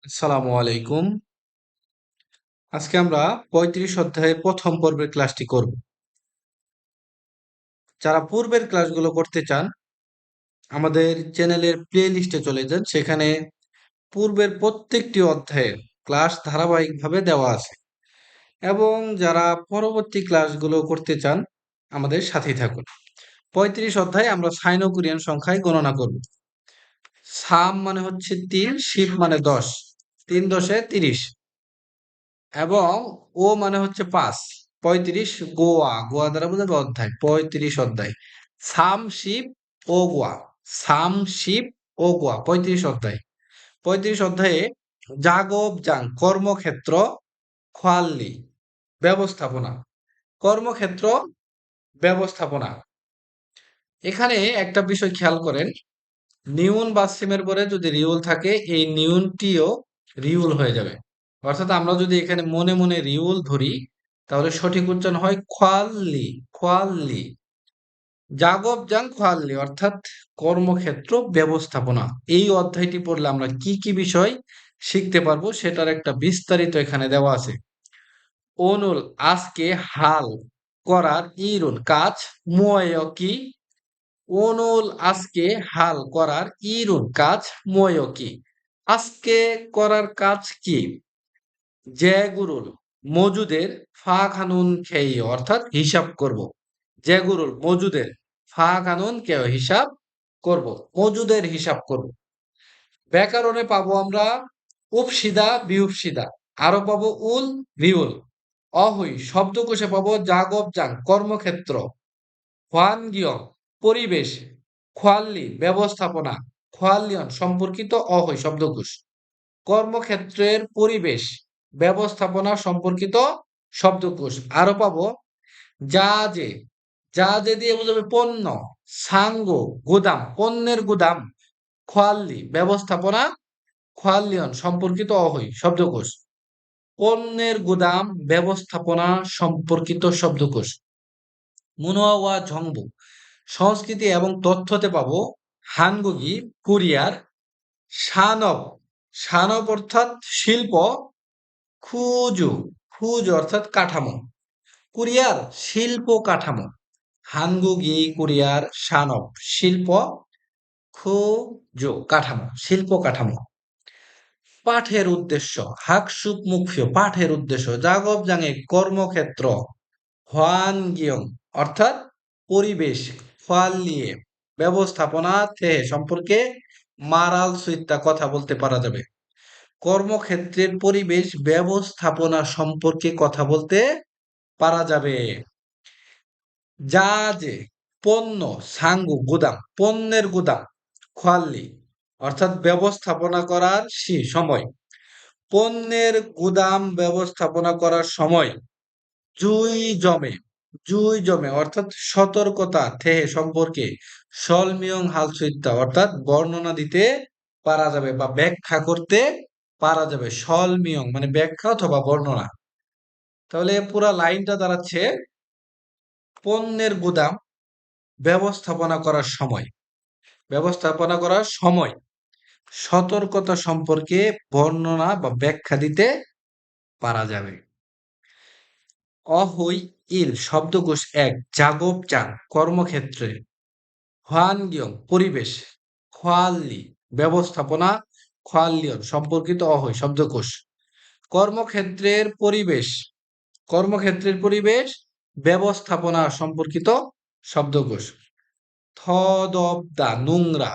আসসালামু আলাইকুম। আজকে আমরা ৩৫ অধ্যায়ের প্রথম পর্বের ক্লাসটি করব। যারা পূর্বের ক্লাসগুলো করতে চান আমাদের চ্যানেলের প্লে লিস্টে চলে যান, সেখানে পূর্বের প্রত্যেকটি অধ্যায়ের ক্লাস ধারাবাহিকভাবে দেওয়া আছে। এবং যারা পরবর্তী ক্লাসগুলো করতে চান আমাদের সাথেই থাকুন। ৩৫ অধ্যায়ে আমরা সাইনো কোরিয়ান সংখ্যায় গণনা করব। সাম মানে হচ্ছে ৩, শিব মানে ১০, ৩ দশে ৩০ এবং ও মানে হচ্ছে ৫। ৩৫ গোয়া, গোয়া দ্বারা বোঝাবে অধ্যায়। ৩৫ অধ্যায় সামশিপ ও গোয়া, সামশিপ ও গোয়া ৩৫ অধ্যায়। ৩৫ অধ্যায়ে জাগব জাং কর্মক্ষেত্র, খোয়াল্লি ব্যবস্থাপনা, কর্মক্ষেত্র ব্যবস্থাপনা। এখানে একটা বিষয় খেয়াল করেন, নিউন বাসিমের পরে যদি রিউল থাকে এই নিউনটিও রিউল হয়ে যাবে। অর্থাৎ আমরা যদি এখানে মনে মনে রিউল ধরি তাহলে সঠিক উচ্চারণ হয় খোয়াল্লি, খোয়াল্লি। জাগব জাং খোয়াল্লি অর্থাৎ কর্মক্ষেত্র ব্যবস্থাপনা। এই অধ্যায়টি পড়লে আমরা কি কি বিষয় শিখতে পারবো সেটার একটা বিস্তারিত এখানে দেওয়া আছে। অনুল আজকে হাল করার ইরুন কাজ মুয় কি, অনুল আজকে হাল করার ইরুন কাজ ময় কি। আজকে করার কাজ কি? যে গুরুল মজুদের ফা খানুন খেয়ে অর্থাৎ হিসাব করব। যে গুরুল মজুদের ফা খানুন খেয়ে হিসাব করব, মজুদের হিসাব করব। ব্যাকরণে পাবো আমরা উপসিদা বিউপসিদা, আরো পাবো উল রিউল। অহই শব্দকোষে পাবো জাগব জাং কর্মক্ষেত্র, হোয়ানগিয়ং পরিবেশ, খোয়াল্লি ব্যবস্থাপনা, খোয়াল্লিয়ন সম্পর্কিত অহই শব্দকোষ। কর্মক্ষেত্রের পরিবেশ ব্যবস্থাপনা সম্পর্কিত শব্দকোষ। আরো পাবো যা যে, যা যে দিয়ে বোঝাবে পণ্য, সাঙ্গ গুদাম পণ্যের গুদাম, খোয়াল্লি ব্যবস্থাপনা, খোয়াল্লিয়ন সম্পর্কিত অহই শব্দকোষ। পণ্যের গুদাম ব্যবস্থাপনা সম্পর্কিত শব্দকোষ। মুনোয়া ওয়া ঝংবু সংস্কৃতি এবং তথ্যতে পাবো হানগুগি কোরিয়ার, শানব, শানব অর্থাৎ শিল্প, খুজু, খুজ অর্থাৎ কাঠামো, কোরিয়ার শিল্প কাঠামো। হানগুগি কোরিয়ার, শানব শিল্প, খুজু কাঠামো শিল্প কাঠামো। পাঠের উদ্দেশ্য হাকসুক মুখ্য, পাঠের উদ্দেশ্য জাগব জাঙে কর্মক্ষেত্র, হোয়ানগিয়ং অর্থাৎ পরিবেশ, ফাল্লিয়ে ব্যবস্থাপনা তে সম্পর্কে মারাল সুইত্তা কথা বলতে পারা যাবে। কর্মক্ষেত্রের পরিবেশ ব্যবস্থাপনা সম্পর্কে কথা বলতে পারা যাবে। যা যে পণ্য, সাঙ্গু গুদাম পণ্যের গুদাম, খোয়াল্লি অর্থাৎ ব্যবস্থাপনা করার সময়, পণ্যের গুদাম ব্যবস্থাপনা করার সময় জুই জমে, জুই জমে অর্থাৎ সতর্কতা থেহে সম্পর্কে সলমিয়ং হালসুইত্তা অর্থাৎ বর্ণনা দিতে পারা যাবে বা ব্যাখ্যা করতে পারা যাবে। সলমিয়ং মানে ব্যাখ্যা অথবা বর্ণনা। তাহলে পুরা লাইনটা দাঁড়াচ্ছে পণ্যের গুদাম ব্যবস্থাপনা করার সময়, ব্যবস্থাপনা করার সময় সতর্কতা সম্পর্কে বর্ণনা বা ব্যাখ্যা দিতে পারা যাবে। অহৈ ইল শব্দকোষ ১ জাগব জাং কর্মক্ষেত্রে, হোয়ানগিয়ং পরিবেশ, খোয়াল্লি ব্যবস্থাপনা, খোয়াল্লিয়ন সম্পর্কিত অহৈ শব্দকোষ। কর্মক্ষেত্রের পরিবেশ, কর্মক্ষেত্রের পরিবেশ ব্যবস্থাপনা সম্পর্কিত শব্দকোষ। থদবদা নোংরা,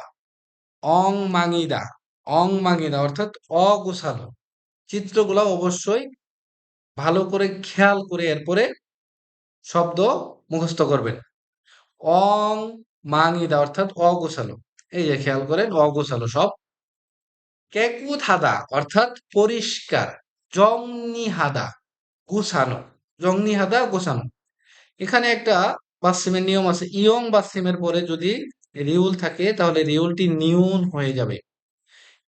অং মাঙিদা, অং মাঙিদা অর্থাৎ অগোছালো। চিত্রগুলো অবশ্যই ভালো করে খেয়াল করে এরপরে শব্দ মুখস্থ করবেন। অং মাঙিদা অর্থাৎ অগোছালো, এই যে খেয়াল করেন অগোছালো সব। কেকুত হাদা অর্থাৎ পরিষ্কার, জংনি হাদা গুছানো, জংনি হাদা গোছানো। এখানে একটা বাচ্সিমের নিয়ম আছে, ইয়ং বাচ্সিমের পরে যদি রিউল থাকে তাহলে রিউলটি নিউন হয়ে যাবে।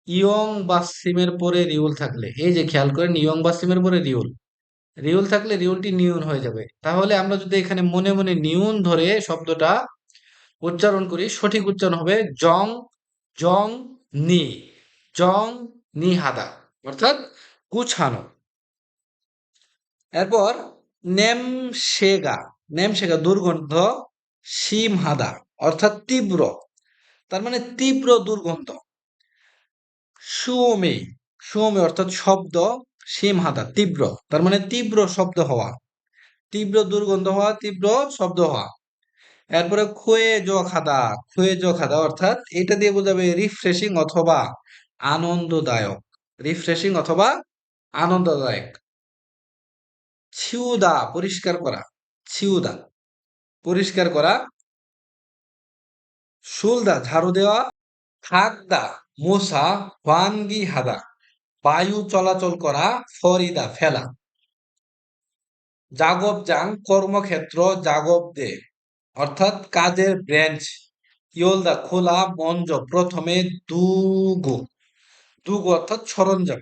ইয়ং বাচ্সিমের পরে রিউল থাকলে, এই যে খেয়াল করেন ইয়ং বাচ্সিমের পরে রিউল, রিউল থাকলে রিউলটি নিউন হয়ে যাবে। তাহলে আমরা যদি এখানে মনে মনে নিউন ধরে শব্দটা উচ্চারণ করি সঠিক উচ্চারণ হবে জং, জং নি, জং নি হাদা। অর্থাৎ গুছানো। এরপর নেমসেগা, নেমসেগা দুর্গন্ধ, সিমহাদা অর্থাৎ তীব্র, তার মানে তীব্র দুর্গন্ধ। সুমে, সুমে অর্থাৎ শব্দ, সিমহাদা তীব্র, তার মানে তীব্র শব্দ হওয়া, তীব্র দুর্গন্ধ হওয়া, তীব্র শব্দ হওয়া। এরপরে খুয়ে জো খাদা অর্থাৎ এটা দিয়ে বোঝাবে রিফ্রেশিং অথবা আনন্দদায়ক, রিফ্রেশিং অথবা আনন্দদায়ক। ছিউদা পরিষ্কার করা, ছিউদা পরিষ্কার করা। সুলদা ঝাড়ু দেওয়া, থাকদা মোছা, ওয়ানগি হাদা বায়ু চলাচল করা, ফরিদা ফেলা। জাগবজাং কর্মক্ষেত্র, জাগব দে অর্থাৎ কাজের ব্রেঞ্চ। ইয়োলদা খোলা, মঞ্জ প্রথমে, দুগু, দুগু অর্থাৎ সরঞ্জাম।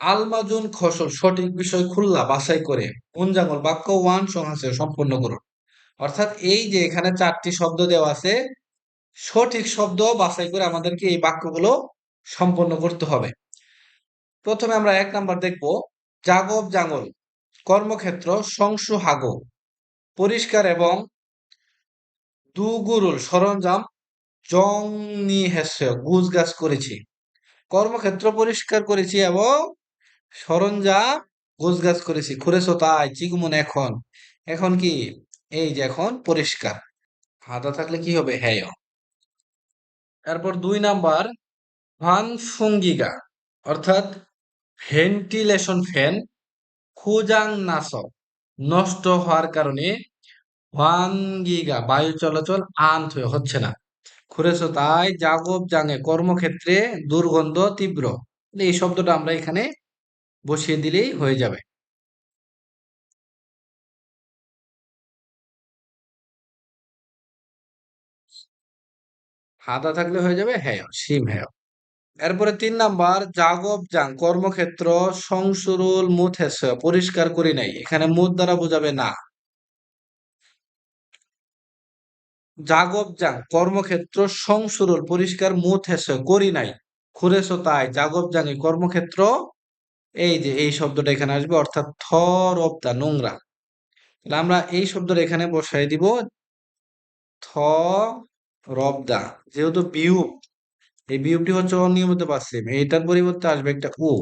আলমাজুন খসল সঠিক বিষয় খুললা বাছাই করে, উনজাঙ্গল বাক্য ওয়ান সংহাসে সম্পন্ন করুন। অর্থাৎ এই যে এখানে চারটি শব্দ দেওয়া আছে, সঠিক শব্দ বাছাই করে আমাদেরকে এই বাক্যগুলো সম্পন্ন করতে হবে। প্রথমে আমরা ১ নাম্বার দেখব, জাগব জাঙ্গল কর্মক্ষেত্র সংসুহাগো পরিষ্কার এবং দুগুরুল সরঞ্জাম জংনি হেসে গুজগাছ করেছি। কর্মক্ষেত্র পরিষ্কার করেছি এবং সরঞ্জাম গোছগাছ করেছি। খুরেছো তাই চিকুমন এখন, এখন কি, এই যে এখন পরিষ্কার। হাদা থাকলে কি হবে, হ্যায়। এরপর ২ নাম্বার, ফান ফুঙ্গিগা অর্থাৎ ভেন্টিলেশন ফ্যান খুজাং নাসক নষ্ট হওয়ার কারণে, ওয়ানগিগা বায়ু চলাচল আন্ত হচ্ছে না। খুরেছো তাই জাগব জাঙে কর্মক্ষেত্রে দুর্গন্ধ তীব্র। এই শব্দটা আমরা এখানে বসিয়ে দিলেই হয়ে যাবে। হাদা থাকলে হয়ে যাবে হ্যায়, সিম হ্যায়। এরপরে ৩ নাম্বার, জাগব জাং কর্মক্ষেত্র সংশুরুল মুথেস পরিষ্কার করি নাই, এখানে মুদ দ্বারা বোঝাবে না। জাগব জাং কর্মক্ষেত্র সংশুরুল পরিষ্কার মুথেস করি নাই। খুরেছো তাই জাগব জাং কর্মক্ষেত্র, এই যে এই শব্দটা এখানে আসবে অর্থাৎ থরবদা নোংরা। তাহলে আমরা এই শব্দটা এখানে বসাই দিব থ রবদা, যেহেতু বিয়োগ, এই বিয়োগটি হচ্ছে অনিয়মিত পাচ্ছি, এইটার পরিবর্তে আসবে একটা উ,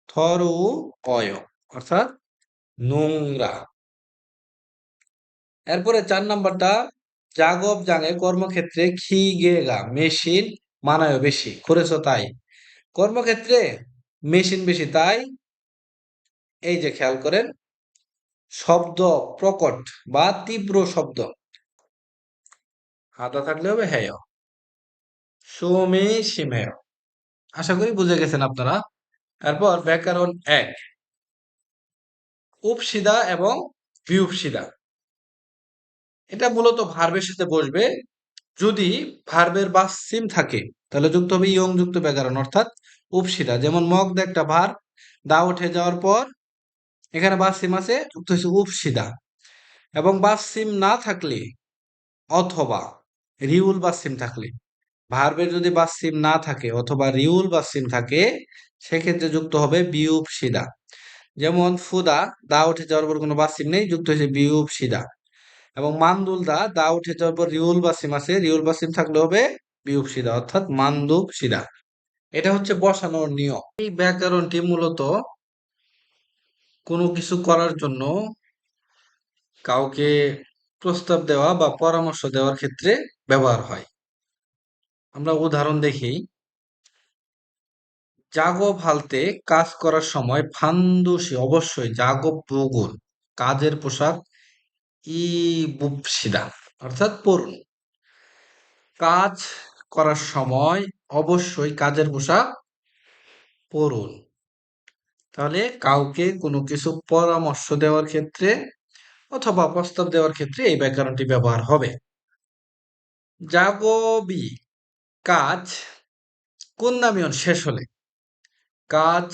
থর উ অয় অর্থাৎ নোংরা। এরপরে ৪ নাম্বারটা, জাগব জাঙে কর্মক্ষেত্রে খি গে গা মেশিন মানায় বেশি, করেছো তাই। কর্মক্ষেত্রে মেশিন বেশি, তাই এই যে খেয়াল করেন, শব্দ প্রকট বা তীব্র শব্দ। হাতা থাকলে হবে হ্যায়, সোমে সিমেয়। আশা করি বুঝে গেছেন আপনারা। এরপর ব্যাকরণ ১, উপসিদা এবং বিউপসিদা। এটা মূলত ভার্বের সাথে বসবে। যদি ভার্বের বা সিম থাকে তাহলে যুক্ত হবে ইয়ং যুক্ত ব্যাকরণ অর্থাৎ উপসিদা। যেমন মগ দা একটা ভার, দা উঠে যাওয়ার পর এখানে বা সিম আছে, যুক্ত হয়েছে উপসিদা। এবং বা সিম না থাকলে অথবা রিউল বা সিম থাকলে, ভার্বের যদি বা সিম না থাকে অথবা রিউল বা সিম থাকে, সেক্ষেত্রে যুক্ত হবে বিউপসিদা। যেমন ফুদা, দা উঠে যাওয়ার পর কোনো বা সিম নেই, যুক্ত হয়েছে বিউপসিদা। এবং মান্দুল দা, দা উঠে যাওয়ার পর রিউল বাসিম আছে, রিউল বাসিম থাকলে হবে বিয়োগ সিধা অর্থাৎ মান্দুব সিধা। এটা হচ্ছে বসানোর নিয়ম। এই ব্যাকরণটি মূলত কোনো কিছু করার জন্য কাউকে প্রস্তাব দেওয়া বা পরামর্শ দেওয়ার ক্ষেত্রে ব্যবহার হয়। আমরা উদাহরণ দেখি, জাগব হালতে কাজ করার সময় ফান্দুসি অবশ্যই জাগব বগুন কাজের পোশাক ই বুপসিদা অর্থাৎ পরুন। কাজ করার সময় অবশ্যই কাজের পোশাক পরুন। তাহলে কাউকে কোনো কিছু পরামর্শ দেওয়ার ক্ষেত্রে অথবা প্রস্তাব দেওয়ার ক্ষেত্রে এই ব্যাকরণটি ব্যবহার হবে। জাগবি কাজ কুন্দামিয়ন শেষ হলে, কাজ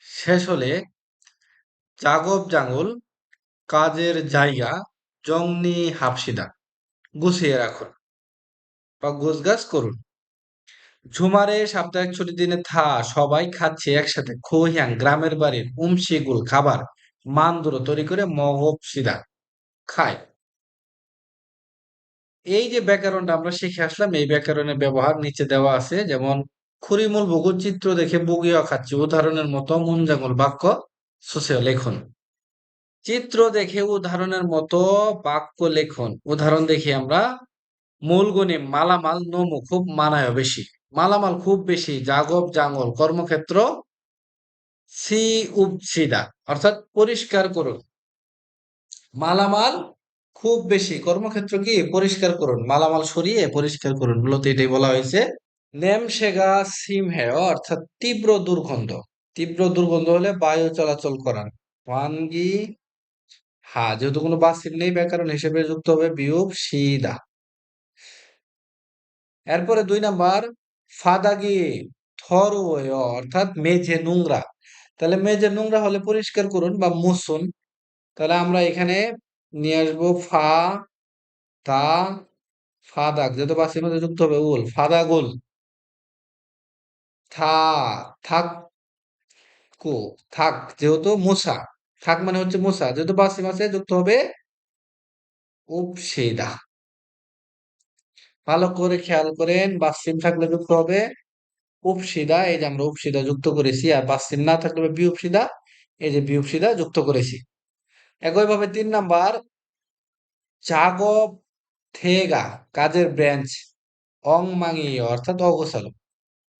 শেষ হলে জাগব জাঙ্গল কাজের জায়গা জংনি হাফসিদা গুছিয়ে রাখুন বা গোছগাছ করুন। ঝুমারে সাপ্তাহিক ছুটির দিনে সবাই খাচ্ছে একসাথে খোহিয়াং গ্রামের বাড়ির উমশিগুল খাবার মানদুরো তৈরি করে মহবসিদা খায়। এই যে ব্যাকরণটা আমরা শিখে আসলাম, এই ব্যাকরণের ব্যবহার নিচে দেওয়া আছে। যেমন খুরিমুল বগুর চিত্র দেখে বুগিয়া খাচ্ছি উদাহরণের মতো মুনজাঙ্গল বাক্য সুসেও লেখন। চিত্র দেখে উদাহরণের মতো বাক্য লেখন। উদাহরণ দেখি আমরা, মূলগুণে মালামাল নমু খুব মানায় বেশি, মালামাল খুব বেশি জাগব জাঙ্গল কর্মক্ষেত্র সি উপসিদা অর্থাৎ পরিষ্কার করুন। মালামাল খুব বেশি কর্মক্ষেত্র কি পরিষ্কার করুন, মালামাল সরিয়ে পরিষ্কার করুন, মূলত এটাই বলা হয়েছে। নেমসেগা সিমহেয় অর্থাৎ তীব্র দুর্গন্ধ, তীব্র দুর্গন্ধ হলে বায়ু চলাচল করান। ওয়ানগি হ্যাঁ, যেহেতু কোনো বাসিম নেই ব্যাকরণ হিসেবে যুক্ত হবে বিয়োগ সিদা। এরপরে 2 নাম্বার, ফাদাগি থরওয় অর্থাৎ মেঝে নোংরা। তাহলে মেঝে নোংরা হলে পরিষ্কার করুন বা মুছুন। তাহলে আমরা এখানে নিয়ে আসবো তা ফাদাক, যেহেতু বাসির মধ্যে যুক্ত হবে উল, ফাদাগুল। থা থাক কো থাক, যেহেতু মুসা, থাক মানে হচ্ছে মুসা, যেহেতু বাসি মাসে যুক্ত হবে উপসেদা। ভালো করে খেয়াল করেন, বাসিম থাকলে যুক্ত হবে উপসিদা, এই যে আমরা উপসিদা যুক্ত করেছি, আর বাসিম না থাকলে বিউপসিদা, এই যে বিউপসিদা যুক্ত করেছি। একইভাবে 3 নাম্বার, জাগব থেগা কাজের বেঞ্চ অং মাঙি অর্থাৎ অগোছালো।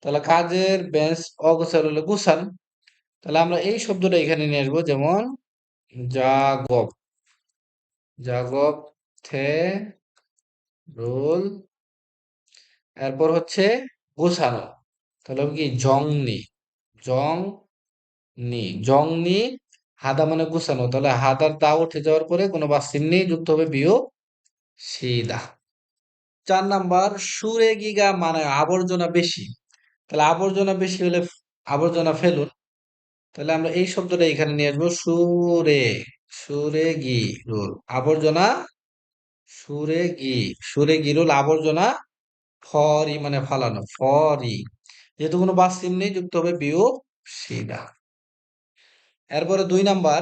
তাহলে কাজের বেঞ্চ অগোছালো হলে গুছান। তাহলে আমরা এই শব্দটা এখানে নিয়ে আসবো, যেমন জাগব, জাগব থে রোল, এরপর হচ্ছে গোছানো, তাহলে হবে কি জংনি, জং নি, জংনি হাদা মানে গুছানো, তাহলে হাদার দা উঠে যাওয়ার পরে কোনো বাসিম নেই, যুক্ত হবে বিয়োগ সিদা। 4 নাম্বার, সুরে গিগা মানে আবর্জনা বেশি। তাহলে আবর্জনা বেশি হলে আবর্জনা ফেলুন। তাহলে আমরা এই শব্দটা এখানে নিয়ে আসবো, সুরে, সুরে গি রুল আবর্জনা, সুরে গি, সুরে গিরুল আবর্জনা ফরি মানে ফালানো ফরি, যেহেতু কোনো বাসিম নেই, যুক্ত হবে বিয়োগ সিদা। এরপরে 2 নাম্বার,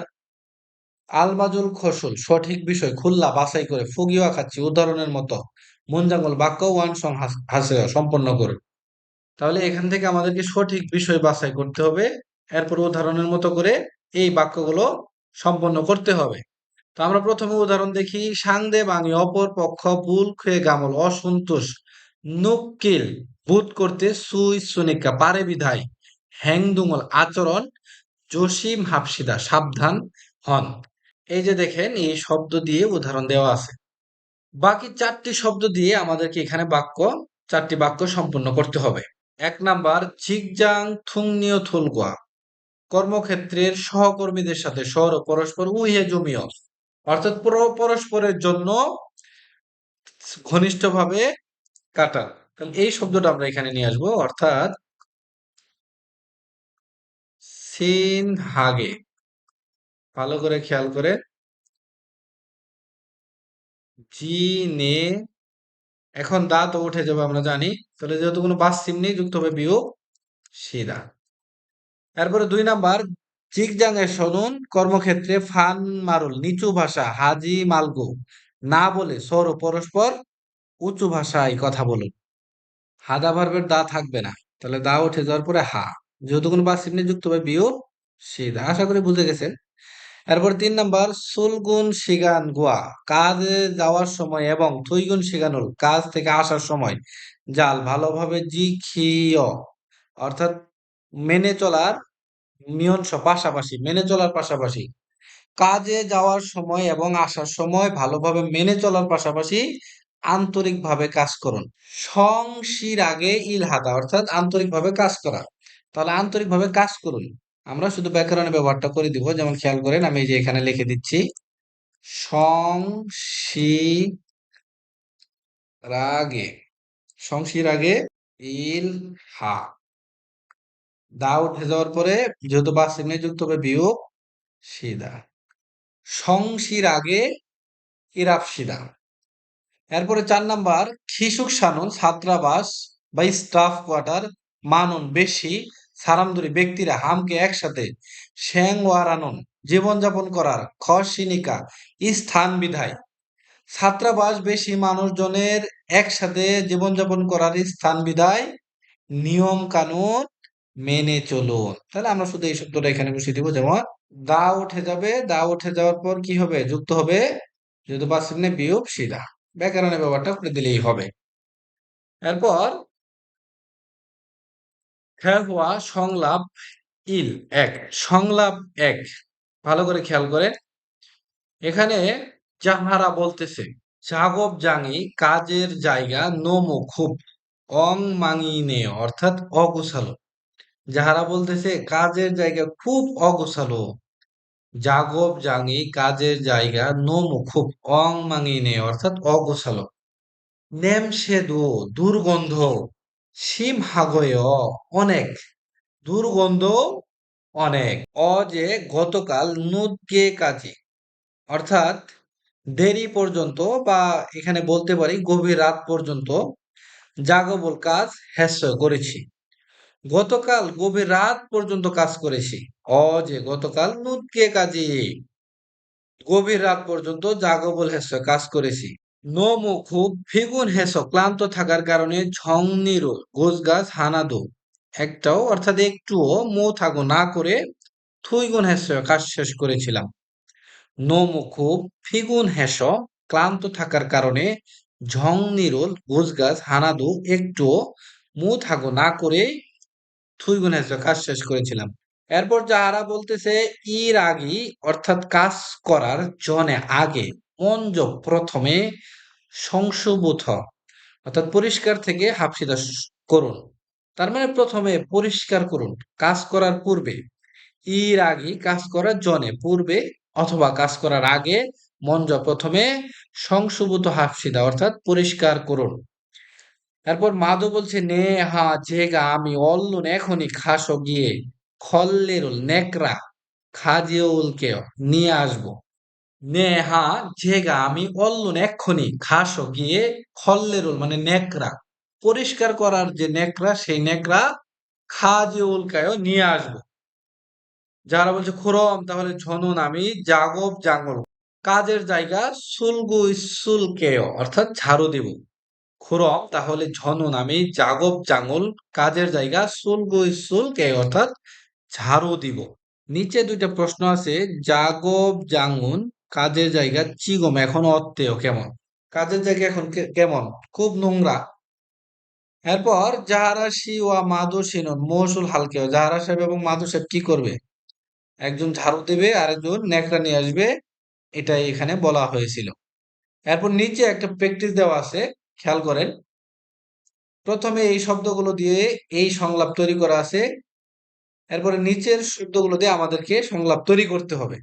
আলমাজুল খসুল সঠিক বিষয় খুল্লা বাছাই করে ফুগিওয়া খাচ্ছি উদাহরণের মতো মুনজাঙ্গল বাক্য ওয়ান সং হাসে সম্পন্ন করুন। তাহলে এখান থেকে আমাদেরকে সঠিক বিষয় বাছাই করতে হবে, এরপর উদাহরণের মতো করে এই বাক্যগুলো সম্পন্ন করতে হবে। তো আমরা প্রথমে উদাহরণ দেখি, সাংদে বাঙি অপর পক্ষ বুল খুয়ে গামল অসন্তোষ নুকিল বোধ করতে সুই সুনিকা পারে বিধায় হ্যাংদুঙ্গল আচরণ জসিম হাফসিদা সাবধান হন। এই যে দেখেন, এই শব্দ দিয়ে উদাহরণ দেওয়া আছে। বাকি 4টি শব্দ দিয়ে আমাদেরকে এখানে চারটি বাক্য সম্পূর্ণ করতে হবে। 1 নাম্বার, জিগজাং থুংনিও থুলগোয়া কর্মক্ষেত্রের সহকর্মীদের সাথে সর ও পরস্পর উহে জমিও অর্থাৎ পরস্পরের জন্য ঘনিষ্ঠভাবে কাটান। তাহলে এই শব্দটা আমরা এখানে নিয়ে আসবো, অর্থাৎ সিন হাগে, ভালো করে খেয়াল করে, জি নে, এখন দা তো উঠে যাবে আমরা জানি, তাহলে যেহেতু কোনো বাস চিহ্ন নেই, যুক্ত হবে বিয়োগ সিদা। এরপরে 2 নাম্বার, জিগজাং এর শুনুন কর্মক্ষেত্রে ফান মারুল নিচু ভাষা হাজি মালগো না বলে সর ও পরস্পর উঁচু ভাষায় কথা বলুন। হাদা ভার্বের দা থাকবে না, তাহলে দা উঠে যাওয়ার পরে হা, যেহেতু কোনো বাস চিহ্ন যুক্ত হবে বিয়োগ সিদা। আশা করি বুঝে গেছেন। এরপর 3 নাম্বার, সুলগুন শিগান গোয়া কাজে যাওয়ার সময় এবং থুইগুন শিগানুল কাজ থেকে আসার সময় জাল ভালোভাবে জিখিয় অর্থাৎ মেনে চলার মিয়ংস পাশাপাশি, মেনে চলার পাশাপাশি, কাজে যাওয়ার সময় এবং আসার সময় ভালোভাবে মেনে চলার পাশাপাশি আন্তরিকভাবে কাজ করুন। সংশির আগে ইলহাদা অর্থাৎ আন্তরিকভাবে কাজ করা। তাহলে আন্তরিকভাবে কাজ করুন, আমরা শুধু ব্যাকরণের ব্যবহারটা করে দিব। যেমন খেয়াল করেন, আমি এই যে এখানে লিখে দিচ্ছি, সংশির আগে, সংশির আগে ইল হা, দা উঠে যাওয়ার পরে যেহেতু বা চিহ্নে যুক্ত হবে বিয়োগ সিদা। সংশির আগে ইরাফসিদা। এরপরে 4 নাম্বার, খিসুক সানুন ছাত্রাবাস বা স্টাফ কোয়ার্টার মানুন বেশি সারামদুরি ব্যক্তিরা হামকে একসাথে শ্যাং ওয়ারানন জীবনযাপন করার খসিনিকা স্থান বিধায় ছাত্রাবাস বেশি মানুষজনের একসাথে জীবনযাপন করার স্থান বিধায় নিয়ম কানুন মেনে চলুন। তাহলে আমরা শুধু এই শব্দটা এখানে বসিয়ে দিব, যেমন দা উঠে যাবে, দা উঠে যাওয়ার পর কি হবে, যুক্ত হবে যেহেতু পাচ্ছেন না বিয়োগ সিধা, ব্যাকরণের ব্যাপারটা করে দিলেই হবে। এরপর খেয়াল হওয়া সংলাপ ইল এক, সংলাপ এক, ভালো করে খেয়াল করে। এখানে যাহারা বলতেছে জাগব জাঙি কাজের জায়গা নোমো খুব অং মাঙিনে অর্থাৎ অগোছালো। যাহারা বলতেছে কাজের জায়গা খুব অগোছালো। জাগব জাঙি কাজের জায়গা নোমো খুব অং মাঙিনে অর্থাৎ অগোছালো। নেমসেদো দুর্গন্ধ, সিম হাগয় অনেক, দুর্গন্ধ অনেক। অ যে গতকাল নুদকে কাজে অর্থাৎ দেরি পর্যন্ত, বা এখানে বলতে পারি গভীর রাত পর্যন্ত যাগবল কাজ হ্যাস্য করেছি। গতকাল গভীর রাত পর্যন্ত কাজ করেছি। অ যে গতকাল নুদকে কাজে গভীর রাত পর্যন্ত যাগবল হ্যাস্য কাজ করেছি। নোমো খুব ফিগুন হেস ক্লান্ত থাকার কারণে ঝংনিরো গোছ গাছ হানাদো একটাও অর্থাৎ একটুও মো থাকো না করে থুইগুন হেস কাজ শেষ করেছিলাম। নোমো খুব ফিগুন হেস ক্লান্ত থাকার কারণে ঝংনিরোল গোছ গাছ হানাদো একটুও মো থাকো না করে থুইগুন হেস কাজ শেষ করেছিলাম। এরপর যাহারা বলতেছে ইর আগি অর্থাৎ কাজ করার জনে আগে মঞ্জ প্রথমে সংশুবোধ অর্থাৎ পরিষ্কার থেকে হাফসিধা করুন। তার মানে প্রথমে পরিষ্কার করুন কাজ করার পূর্বে। ইর আগে কাজ করার জনে পূর্বে অথবা কাজ করার আগে মঞ্জ প্রথমে সংশুবোধ হাফসিধা অর্থাৎ পরিষ্কার করুন। তারপর মাধু বলছে নে হা জেগা আমি অল্লুন এখনই খাসো গিয়ে খল্লেরুল নেকড়া খাজিউলকে নিয়ে আসবো। নে হা জেগা আমি অল্লুন এক্ষুনি খাসো গিয়ে খল্লেরুল মানে নেকড়া, পরিষ্কার করার যে নেকড়া সেই নেকড়া খাজিউলকায় নিয়ে আসবো। যারা বলছে খুরম তাহলে ঝনুন আমি জাগব জাঙ্গল কাজের জায়গা সুলগু সুলকেয় অর্থাৎ ঝাড়ু দিব। খুরম তাহলে ঝনুন আমি জাগব জাঙ্গল কাজের জায়গা সুলগু সুলকেয় অর্থাৎ ঝাড়ু দিব। নিচে দুইটা প্রশ্ন আছে, জাগব জাঙ্গুন কাজের জায়গা চিগম এখন অত্তেও কেমন, কাজের জায়গা এখন কেমন, খুব নোংরা। এরপর জাহারাশি ওয়া মাদু সিনুন মহসুল হালকেও, জাহারা সাহেব এবং মাদু সাহেব কি করবে, একজন ঝাড়ু দেবে আর একজন ন্যাকড়া নিয়ে আসবে, এটাই এখানে বলা হয়েছিল। এরপর নিচে একটা প্র্যাকটিস দেওয়া আছে, খেয়াল করেন। প্রথমে এই শব্দগুলো দিয়ে এই সংলাপ তৈরি করা আছে, এরপরে নিচের শব্দগুলো দিয়ে আমাদেরকে সংলাপ তৈরি করতে হবে।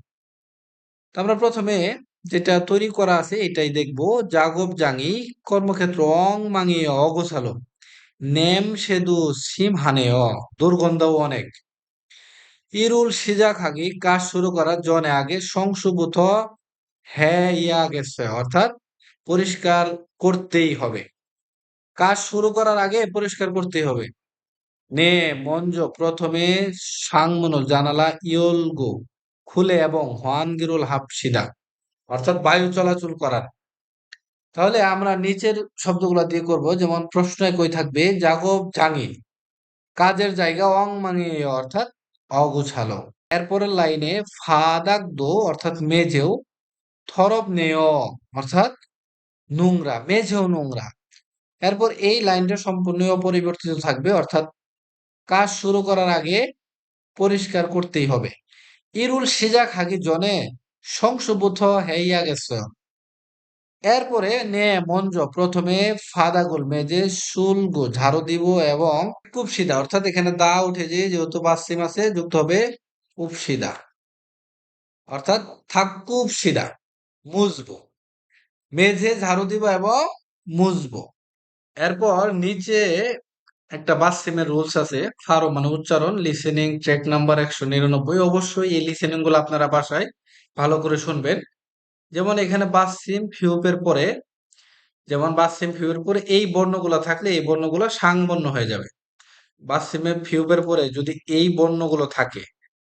তো আমরা প্রথমে যেটা তৈরি করা আছে এটাই দেখব। জাগব জাঙি কর্মক্ষেত্র অং মাঙিয়ে অগোছালো, নেম সেদু সিম হানে দুর্গন্ধ অনেক, ইরুল সিজা খাগি কাজ শুরু করার জনে আগে সংশুভূত হ্যাঁ ইয়া গেছে অর্থাৎ পরিষ্কার করতেই হবে, কাজ শুরু করার আগে পরিষ্কার করতেই হবে। নে মঞ্জ প্রথমে সাংমনো জানালা ইয়লগো খুলে এবং হোয়ানগিরুল হাফসিদা অর্থাৎ বায়ু চলাচল করার। তাহলে আমরা নিচের শব্দগুলো দিয়ে করব, যেমন প্রশ্নে কই থাকবে জাগব জাঙি কাজের জায়গা অং মাঙি অর্থাৎ অগুছালো। এরপরের লাইনে ফাদাগদো অর্থাৎ মেঝেও, থরব নেয় অর্থাৎ নোংরা, মেঝেও নোংরা। এরপর এই লাইনটা সম্পূর্ণ অপরিবর্তিত থাকবে, অর্থাৎ কাজ শুরু করার আগে পরিষ্কার করতেই হবে। ইরুল সিজাক হাগি জনে সংশোভূত হইয়া গেছে। এরপরে নে মঞ্জ প্রথমে ফাদাগুল মেজে শুলগু ঝাড়ু দিব এবং উপসিদা অর্থাৎ এখানে দা উঠে যেহেতু বাসিম আছে যুক্ত হবে উপসিদা অর্থাৎ থাকুব সিদা মুছবো, মেঝে ঝাড়ু দিব এবং মুছবো। এরপর নিচে একটা বাসসিমের রুলস আছে, ফারো মানে উচ্চারণ, লিসেনিং ট্র্যাক নাম্বার 199। অবশ্যই এই লিসেনিং গুলো আপনারা বাসায় ভালো করে শুনবেন। যেমন এখানে বাসসিম ফিউপের পরে যেমন বাসসিম ফিউবের পরে এই বর্ণগুলো থাকলে এই বর্ণগুলো সাং বর্ণ হয়ে যাবে। বাসসিমের ফিউবের পরে যদি এই বর্ণগুলো থাকে,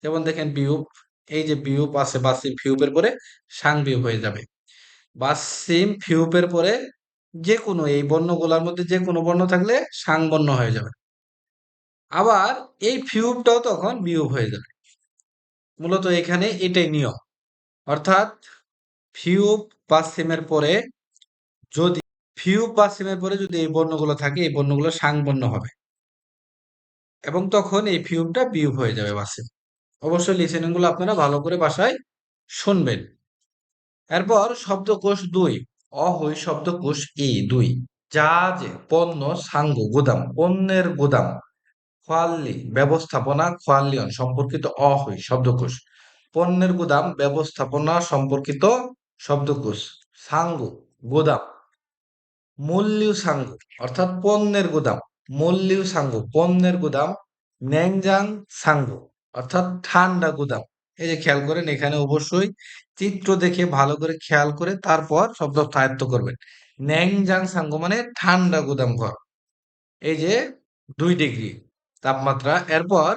যেমন দেখেন বিউপ, এই যে বিউপ আছে বাসসিম ফিউবের পরে সাং বিউপ হয়ে যাবে। বাসসিম ফিউপের পরে যে কোনো এই বর্ণগুলোর মধ্যে যে কোনো বর্ণ থাকলে সাং বর্ণ হয়ে যাবে। আবার এই ফিউবটাও তখন বিয়োগ হয়ে যাবে। মূলত এখানে এটাই নিয়ম। অর্থাৎ ফিউব বা সিমের পরে যদি ফিউব বা সিমের পরে যদি এই বর্ণগুলো থাকে এই বর্ণগুলো সাং বর্ণ হবে এবং তখন এই ফিউবটা বিয়োগ হয়ে যাবে বাসে। অবশ্যই লিসেনিং গুলো আপনারা ভালো করে বাসায় শুনবেন। এরপর শব্দকোষ ২, অহৈ শব্দকোষ দুই। জাহাজ, পণ্য, সাঙ্গ, গুদাম, পণ্যের গুদাম, খোয়াল্লি ব্যবস্থাপনা, খোয়াল্লিয়ন সম্পর্কিত অহৈ শব্দকোষ। পণ্যের গুদাম ব্যবস্থাপনা সম্পর্কিত শব্দকোষ। সাঙ্গ গুদাম, মূল্যু সাঙ্গ অর্থাৎ পণ্যের গুদাম, মূল্যু সাঙ্গ পণ্যের গুদাম, ন্যাংজাং সাঙ্গ অর্থাৎ ঠান্ডা গুদাম। এই যে খেয়াল করেন এখানে অবশ্যই চিত্র দেখে ভালো করে খেয়াল করে তারপর শব্দ আয়ত্ত করবেন। ন্যাংজাং সাঙ্গ মানে ঠান্ডা গুদাম ঘর। এই যে 2 ডিগ্রি তাপমাত্রা। এরপর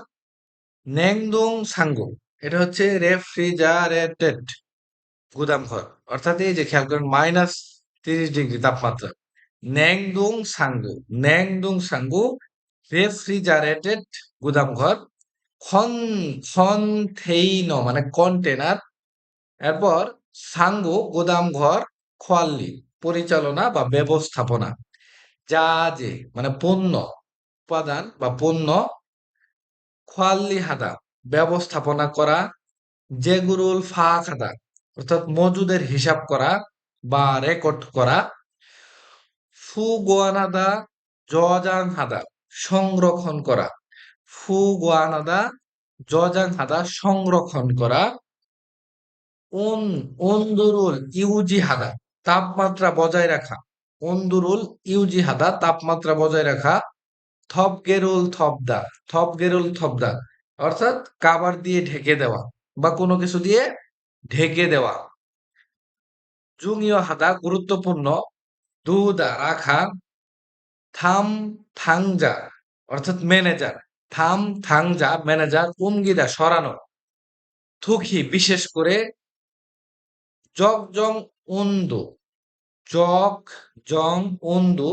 ন্যাংদুং সাঙ্গু এটা হচ্ছে রেফ্রিজারেটেড গুদাম ঘর। অর্থাৎ এই যে খেয়াল করেন -30 ডিগ্রি তাপমাত্রা। ন্যাংদুং সাঙ্গু, ন্যাংদুং সাঙ্গু রেফ্রিজারেটেড গুদাম ঘর। খন কনটেইন মানে কন্টেনার। এরপর সাঙ্গু গুদাম ঘর, খোয়াল্লি পরিচালনা বা ব্যবস্থাপনা। জাহাজে মানে পণ্য উপাদান বা পণ্য, খোয়াল্লি হাদা ব্যবস্থাপনা করা, জেগুরুল ফাখাদা অর্থাৎ মজুদের হিসাব করা বা রেকর্ড করা, ফুগুয়ানাদা জজাং হাদা সংরক্ষণ করা, ফুগুয়ানাদা জজাং হাদা সংরক্ষণ করা, উন উন্দুরুল ইউজি হাদা তাপমাত্রা বজায় রাখা, উন্দুরুল ইউজি হাদা তাপমাত্রা বজায় রাখা, থপগেরুল থপদা, থপগেরুল থপদা অর্থাৎ কাবার দিয়ে ঢেকে দেওয়া বা কোনো কিছু দিয়ে ঢেকে দেওয়া। জুংইয় হাদা গুরুত্বপূর্ণ, দুদা রাখা, থাম থাংজা অর্থাৎ ম্যানেজার, থাম থাংজা ম্যানেজার, উমগিদা সরানো, থুকি বিশেষ করে, জগ উন্দু, জগ জং উন্দু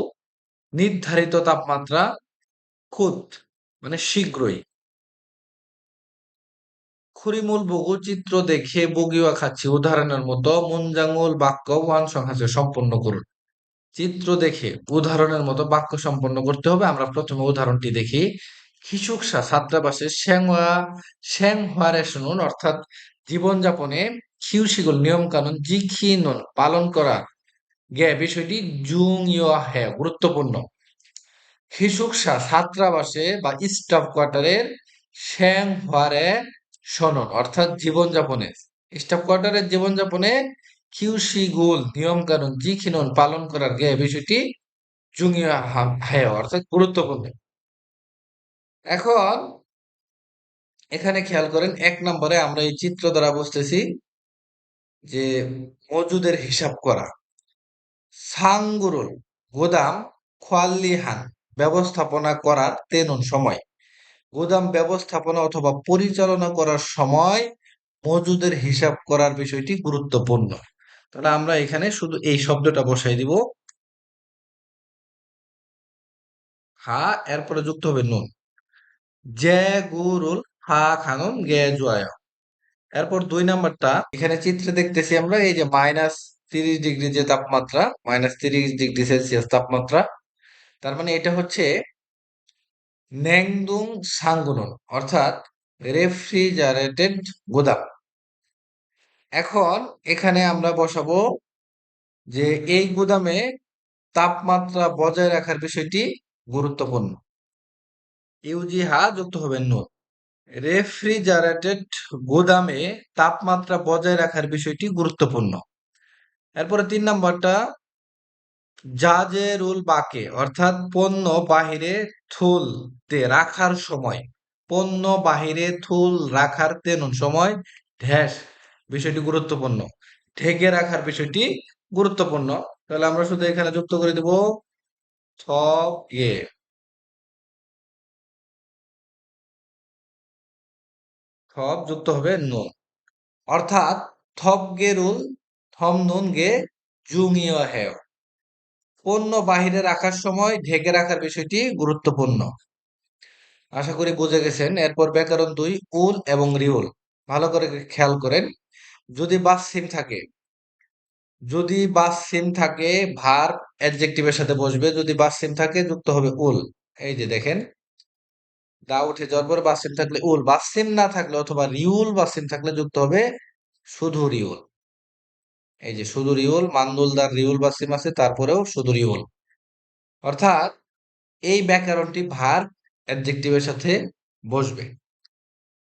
নির্ধারিত তাপমাত্রা, খুদ মানে শীঘ্রই। খুরিমুল বগু চিত্র দেখে বগিওয়া খাচ্ছি উদাহরণের মতো মুনজাঙ্গুল বাক্য ওয়ান সংখ্যাকে সম্পন্ন করুন। চিত্র দেখে উদাহরণের মতো বাক্য সম্পন্ন করতে হবে। আমরা প্রথমে উদাহরণটি দেখি। খিসুকসা ছাত্রাবাসে শ্যাংহোয়ারে শুনুন অর্থাৎ জীবনযাপনে খিউশিগুল নিয়ম কানুন জিখিনুন পালন করা গে বিষয়টি জুং ইয় হ্যাঁ গুরুত্বপূর্ণ। খিসুকসা ছাত্রাবাসে বা স্টাফ কোয়ার্টারের শ্যাংহোয়ারে শোনন অর্থাৎ জীবনযাপনে স্টাফ কোয়ার্টারের জীবনযাপনে কিউসিগুল নিয়ম কানুন জিখিনুন পালন করার গে বিষয়টি জুঙিয়া হায় অর্থাৎ গুরুত্বপূর্ণ। এখন এখানে খেয়াল করেন 1 নম্বরে আমরা এই চিত্র দ্বারা বুঝতেছি যে মজুদের হিসাব করা। সাংগুরুল গুদাম খোয়াল্লিহান ব্যবস্থাপনা করার তেনুন সময়, গুদাম ব্যবস্থাপনা অথবা পরিচালনা করার সময় মজুদের হিসাব করার বিষয়টি গুরুত্বপূর্ণ। তাহলে আমরা এখানে শুধু এই শব্দটা বসাই দিব হা, এরপরে যুক্ত হবে নুন। জে গুরুল হা খানুন গে জুয়ায়। এরপর 2 নম্বরটা এখানে চিত্রে দেখতেছি আমরা এই যে -30 ডিগ্রি যে তাপমাত্রা, -30 ডিগ্রি সেলসিয়াস তাপমাত্রা। তার মানে এটা হচ্ছে ন্যাংদুং সাঙ্গুনুন অর্থাৎ রেফ্রিজারেটেড গুদাম। এখন এখানে আমরা বসাবো যে এই গুদামে তাপমাত্রা বজায় রাখার বিষয়টি গুরুত্বপূর্ণ। ইউজি হা যুক্ত হবে নুন। রেফ্রিজারেটেড গুদামে তাপমাত্রা বজায় রাখার বিষয়টি গুরুত্বপূর্ণ। এরপরে 3 নম্বরটা জাজেরুল বাকে অর্থাৎ পণ্য বাহিরে থুলতে রাখার সময়, পণ্য বাহিরে থুল রাখার তেনুন সময় ড্যাশ বিষয়টি গুরুত্বপূর্ণ, ঢেকে রাখার বিষয়টি গুরুত্বপূর্ণ। তাহলে আমরা শুধু এখানে যুক্ত করে দেব থব গে, থব যুক্ত হবে নুন, অর্থাৎ থব গে রুল থম নুন গে জুংইয় হেয়। পণ্য বাহিরে রাখার সময় ঢেকে রাখার বিষয়টি গুরুত্বপূর্ণ। আশা করি বুঝে গেছেন। এরপর ব্যাকরণ 2, উল এবং রিউল। ভালো করে খেয়াল করেন। যদি বাস সিম থাকে, যদি বাস সিম থাকে ভার্ব অ্যাডজেক্টিভের সাথে বসবে। যদি বাস সিম থাকে যুক্ত হবে উল। এই যে দেখেন, দা উঠে যাওয়ার পর বাস সিম থাকলে উল, বাস সিম না থাকলে অথবা রিউল বাস সিম থাকলে যুক্ত হবে শুধু রিউল। এই যে শুধু রিউল, মান্দুলদার রিউল বাস সিম আছে তারপরেও শুধু রিউল। অর্থাৎ এই ব্যাকরণটি ভার্ব অ্যাডজেক্টিভের সাথে বসবে।